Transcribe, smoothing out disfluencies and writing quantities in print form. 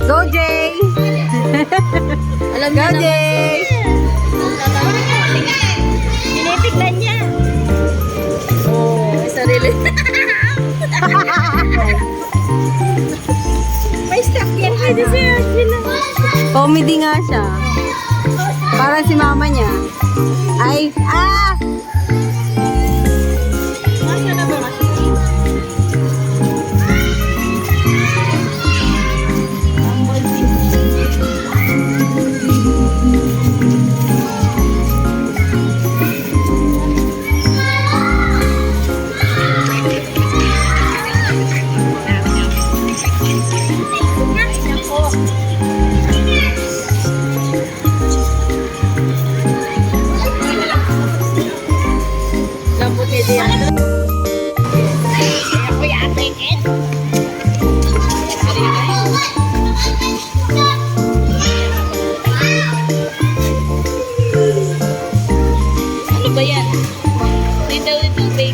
Go, Jay! Alam Go, niya naman. Jay! Tinitignan niya. Oh, sarili. May stuff yan. Pwede siya. Comedy nga siya. Parang si mama niya. Ay, ah! Nasa na ba kasi? Lambot ni Diana. Ako yate, Ken. Ano ba yan? Little baby.